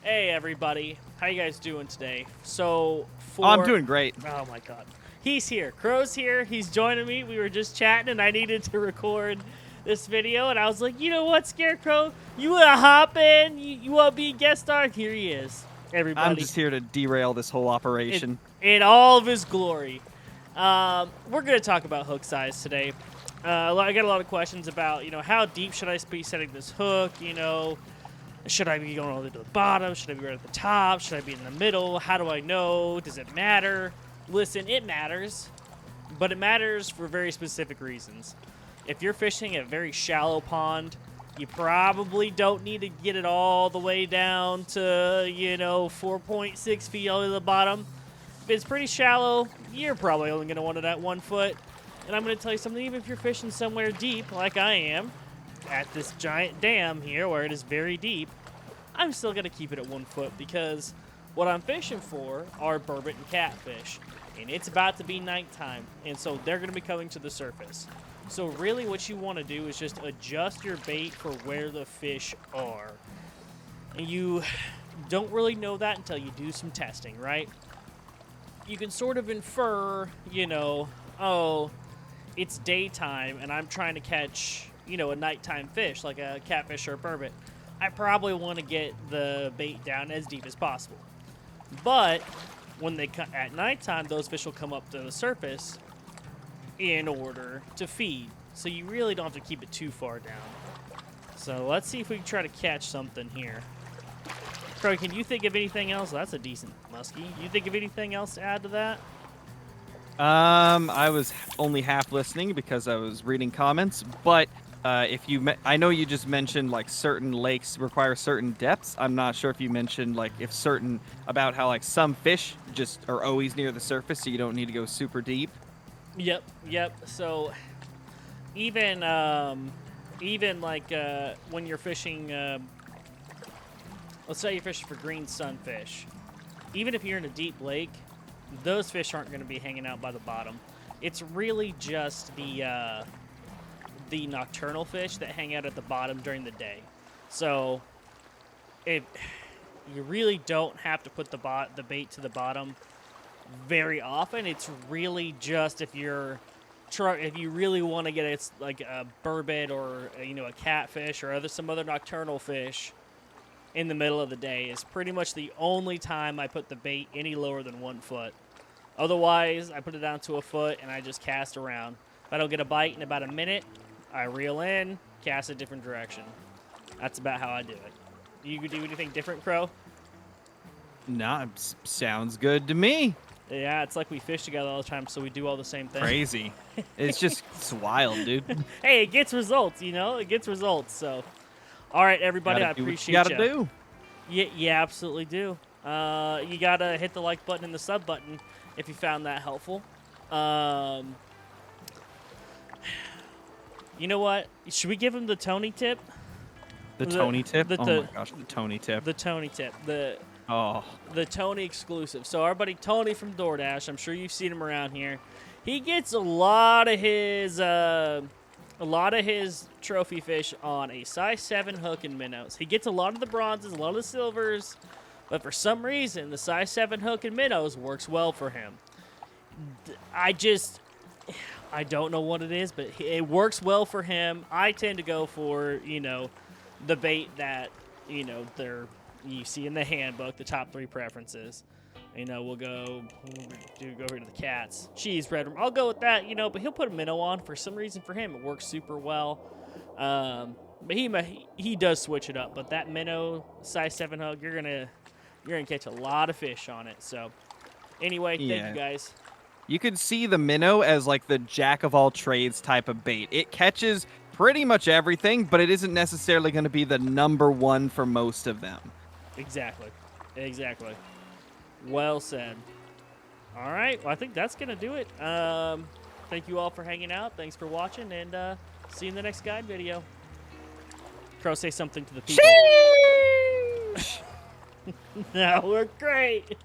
Hey everybody, how you guys doing today? So I'm doing great. Oh my god. He's here. Crow's here. He's joining me. We were just chatting and I needed to record this video and I was like, you know what, Scarecrow? You wanna hop in? You wanna be a guest star? Here he is. I'm Everybody. just here to derail this whole operation. In all of his glory. We're gonna talk about hook size today. I got a lot of questions about, how deep should I be setting this hook, should I be going all the way to the bottom? Should I be right at the top? Should I be in the middle? How do I know? Does it matter? Listen, it matters, but it matters for very specific reasons. If you're fishing a very shallow pond, you probably don't need to get it all the way down to, 4.6 feet all the way to the bottom. If it's pretty shallow, you're probably only going to want it at 1 foot. And I'm going to tell you something, even if you're fishing somewhere deep like I am, at this giant dam here where it is very deep, I'm still going to keep it at 1 foot because what I'm fishing for are burbot and catfish. And it's about to be nighttime, and so they're going to be coming to the surface. So really what you want to do is just adjust your bait for where the fish are. And you don't really know that until you do some testing, right? You can sort of infer, oh, it's daytime and I'm trying to catch a nighttime fish like a catfish or a burbot. I probably want to get the bait down as deep as possible. But when they come at nighttime, those fish will come up to the surface in order to feed. So you really don't have to keep it too far down. So let's see if we can try to catch something here. Crow, can you think of anything else? That's a decent muskie. You think of anything else to add to that? I was only half listening because I was reading comments, but I know you just mentioned like certain lakes require certain depths. I'm not sure if you mentioned like about how like some fish just are always near the surface, so you don't need to go super deep. Yep. So even like when you're fishing, let's say you're fishing for green sunfish. Even if you're in a deep lake, those fish aren't going to be hanging out by the bottom. It's really just the nocturnal fish that hang out at the bottom during the day. So you really don't have to put the bait to the bottom very often. It's really just if you really want to get it like a burbot or a catfish or some other nocturnal fish in the middle of the day is pretty much the only time I put the bait any lower than 1 foot. Otherwise, I put it down to a foot and I just cast around. If I don't get a bite in about a minute, I reel in, cast a different direction. That's about how I do it. You do anything different, Crow? Nah, sounds good to me. Yeah, it's like we fish together all the time, so we do all the same thing. Crazy. It's wild, dude. Hey, it gets results, It gets results, so. All right, everybody, I appreciate you. Gotta do. You absolutely do. You gotta hit the like button and the sub button if you found that helpful. You know what? Should we give him the Tony tip? The Tony tip? Oh my gosh, the Tony tip. The Tony tip. The Tony exclusive. So our buddy Tony from DoorDash, I'm sure you've seen him around here. He gets a lot of his trophy fish on a size 7 hook and minnows. He gets a lot of the bronzes, a lot of the silvers, but for some reason, the size 7 hook and minnows works well for him. I don't know what it is, but it works well for him. I tend to go for, the bait that, you see in the handbook, the top 3 preferences. We'll go over to the cats. Cheese, red rum. I'll go with that, but he'll put a minnow on. For some reason, for him, it works super well. But he does switch it up. But that minnow, size 7 hook, you're gonna catch a lot of fish on it. So, anyway, thank you guys. You could see the minnow as like the jack of all trades type of bait. It catches pretty much everything, but it isn't necessarily going to be the number one for most of them. Exactly. Well said. All right. Well, I think that's going to do it. Thank you all for hanging out. Thanks for watching, and see you in the next guide video. Crow, say something to the people. Sheesh! No, we're great.